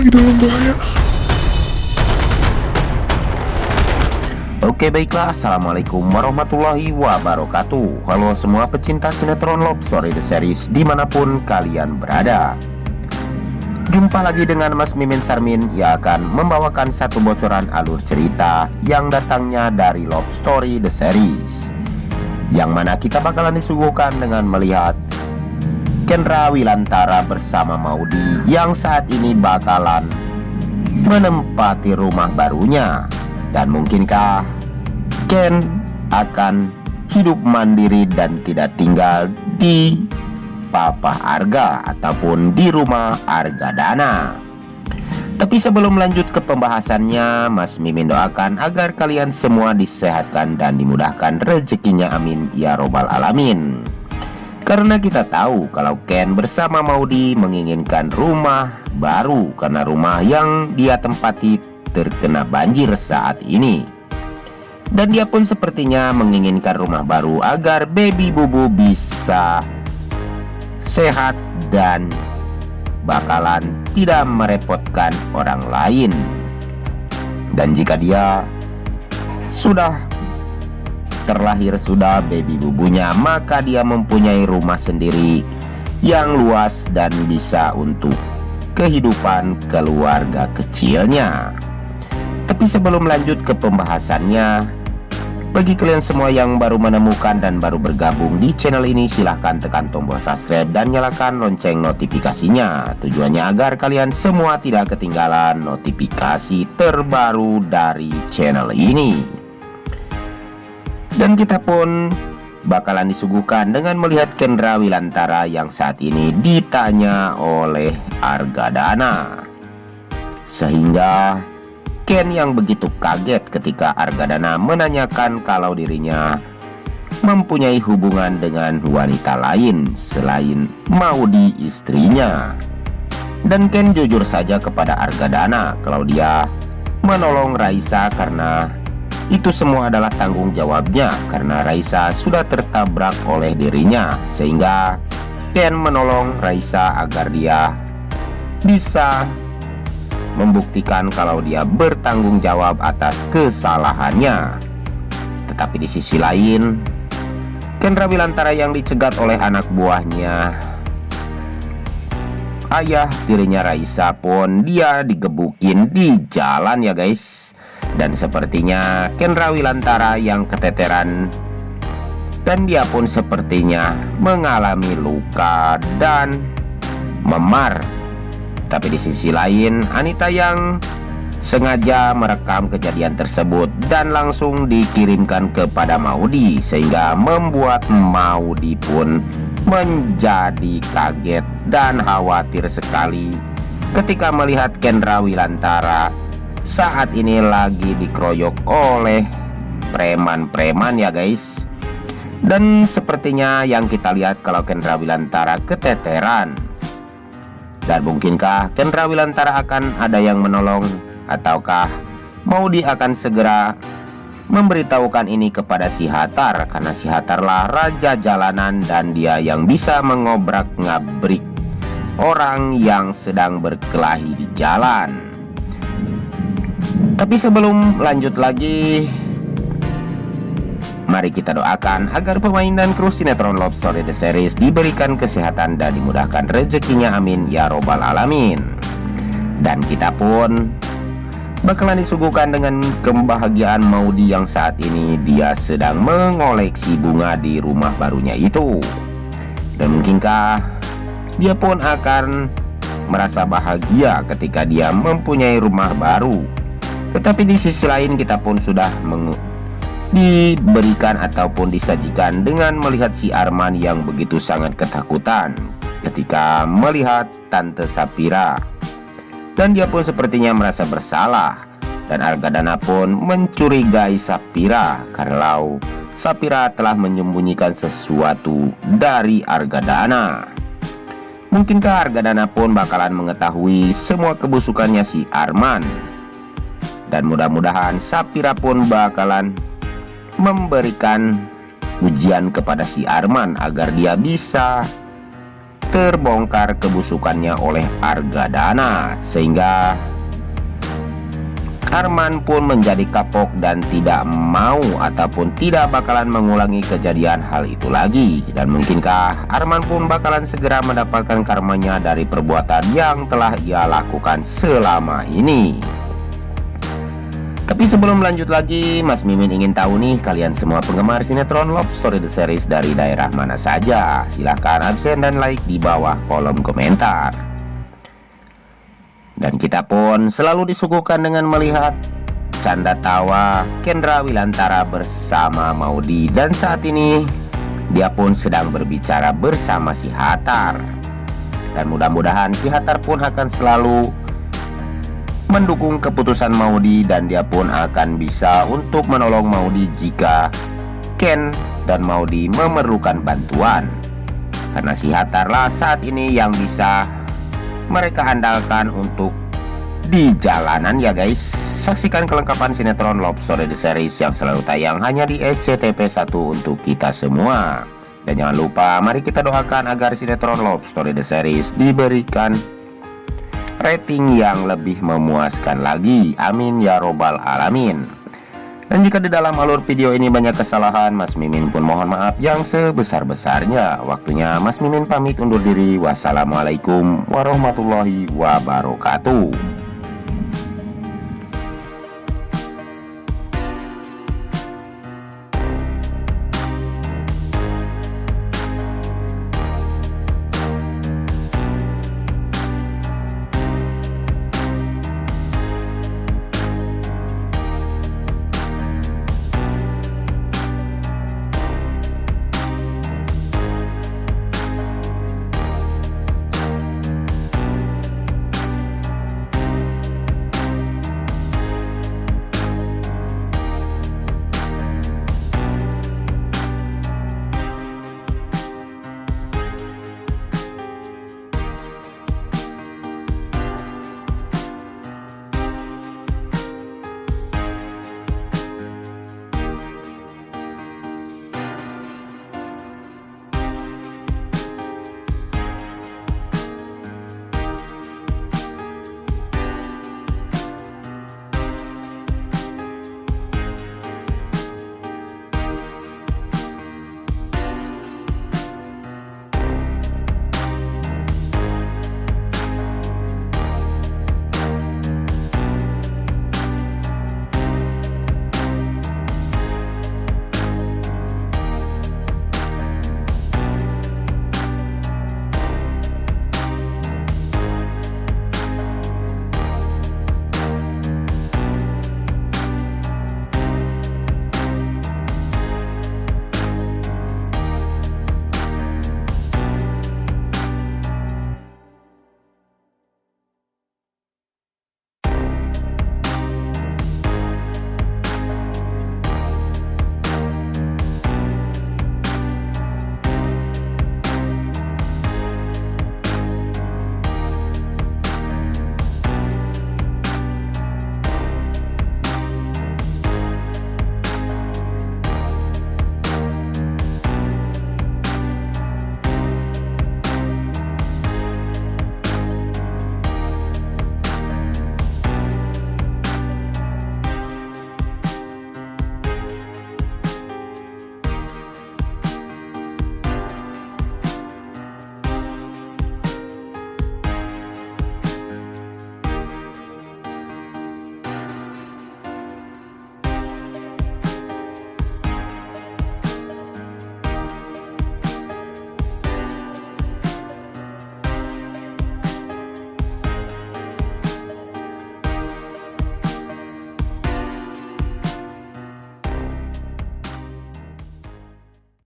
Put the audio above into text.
lagi dalam bahaya. Oke baiklah, assalamualaikum warahmatullahi wabarakatuh. Halo semua pecinta sinetron Love Story The Series dimanapun kalian berada. Jumpa lagi dengan Mas Mimin Sarmin yang akan membawakan satu bocoran alur cerita yang datangnya dari Love Story The Series, yang mana kita bakalan disuguhkan dengan melihat Kendra Wilantara bersama Maudy yang saat ini bakalan menempati rumah barunya. Dan mungkinkah Ken akan hidup mandiri dan tidak tinggal di Papa Arga ataupun di rumah Argadana? Tapi sebelum lanjut ke pembahasannya, Mas Mimin doakan agar kalian semua disehatkan dan dimudahkan rezekinya, amin ya robbal alamin. Karena kita tahu kalau Ken bersama Maudy menginginkan rumah baru karena rumah yang dia tempati terkena banjir saat ini. Dan dia pun sepertinya menginginkan rumah baru agar baby bubu bisa sehat dan bakalan tidak merepotkan orang lain. Dan jika dia sudah terlahir, sudah baby bubunya, maka dia mempunyai rumah sendiri yang luas dan bisa untuk kehidupan keluarga kecilnya. Tapi sebelum lanjut ke pembahasannya, bagi kalian semua yang baru menemukan dan baru bergabung di channel ini, silahkan tekan tombol subscribe dan nyalakan lonceng notifikasinya. Tujuannya agar kalian semua tidak ketinggalan notifikasi terbaru dari channel ini. Dan kita pun bakalan disuguhkan dengan melihat Kendra Wilantara yang saat ini ditanya oleh Argadana, sehingga Ken yang begitu kaget ketika Argadana menanyakan kalau dirinya mempunyai hubungan dengan wanita lain selain Maudy istrinya. Dan Ken jujur saja kepada Argadana kalau dia menolong Raisa karena itu semua adalah tanggung jawabnya, karena Raisa sudah tertabrak oleh dirinya, sehingga Ken menolong Raisa agar dia bisa membuktikan kalau dia bertanggung jawab atas kesalahannya. Tetapi di sisi lain, Kendra Wilantara yang dicegat oleh anak buahnya, ayah tirinya Raisa, pun dia digebukin di jalan ya guys. Dan sepertinya Kendra Wilantara yang keteteran, dan dia pun sepertinya mengalami luka dan memar. Tapi di sisi lain, Anita yang sengaja merekam kejadian tersebut dan langsung dikirimkan kepada Maudy, sehingga membuat Maudy pun menjadi kaget dan khawatir sekali ketika melihat Kendra Wilantara saat ini lagi dikeroyok oleh preman-preman ya guys. Dan sepertinya yang kita lihat kalau Kendra Wilantara keteteran. Dan mungkinkah Kendra Wilantara akan ada yang menolong, ataukah Maudy akan segera memberitahukan ini kepada si Hatar, karena si Hatarlah raja jalanan dan dia yang bisa mengobrak-ngabrik orang yang sedang berkelahi di jalan. Tapi sebelum lanjut lagi, mari kita doakan agar pemain dan kru sinetron Love Story The Series diberikan kesehatan dan dimudahkan rezekinya, amin ya robbal alamin. Dan kita pun bakalan disuguhkan dengan kebahagiaan Maudy yang saat ini dia sedang mengoleksi bunga di rumah barunya itu. Dan mungkinkah dia pun akan merasa bahagia ketika dia mempunyai rumah baru. Tetapi di sisi lain kita pun sudah diberikan ataupun disajikan dengan melihat si Arman yang begitu sangat ketakutan ketika melihat Tante Sapira. Dan dia pun sepertinya merasa bersalah. Dan Argadana pun mencurigai Sapira kalau Sapira telah menyembunyikan sesuatu dari Argadana. Mungkinkah Argadana pun bakalan mengetahui semua kebusukannya si Arman. Dan mudah-mudahan Sapira pun bakalan memberikan ujian kepada si Arman agar dia bisa terbongkar kebusukannya oleh Argadana, sehingga Arman pun menjadi kapok dan tidak mau ataupun tidak bakalan mengulangi kejadian hal itu lagi. Dan mungkinkah Arman pun bakalan segera mendapatkan karmanya dari perbuatan yang telah ia lakukan selama ini. Tapi sebelum lanjut lagi, Mas Mimin ingin tahu nih, kalian semua penggemar sinetron Love Story The Series dari daerah mana saja? Silahkan absen dan like di bawah kolom komentar. Dan kita pun selalu disuguhkan dengan melihat canda tawa Kendra Wilantara bersama Maudy. Dan saat ini dia pun sedang berbicara bersama si Hattar. Dan mudah-mudahan si Hattar pun akan selalu mendukung keputusan Maudy, dan dia pun akan bisa untuk menolong Maudy jika Ken dan Maudy memerlukan bantuan. Karena si Hattar lah saat ini yang bisa mereka andalkan untuk di jalanan ya guys. Saksikan kelengkapan sinetron Love Story The Series yang selalu tayang hanya di SCTV1 untuk kita semua. Dan jangan lupa, mari kita doakan agar sinetron Love Story The Series diberikan rating yang lebih memuaskan lagi. Amin ya robbal alamin. Dan jika di dalam alur video ini banyak kesalahan, Mas Mimin pun mohon maaf yang sebesar-besarnya. Waktunya Mas Mimin pamit undur diri. Wassalamualaikum warahmatullahi wabarakatuh.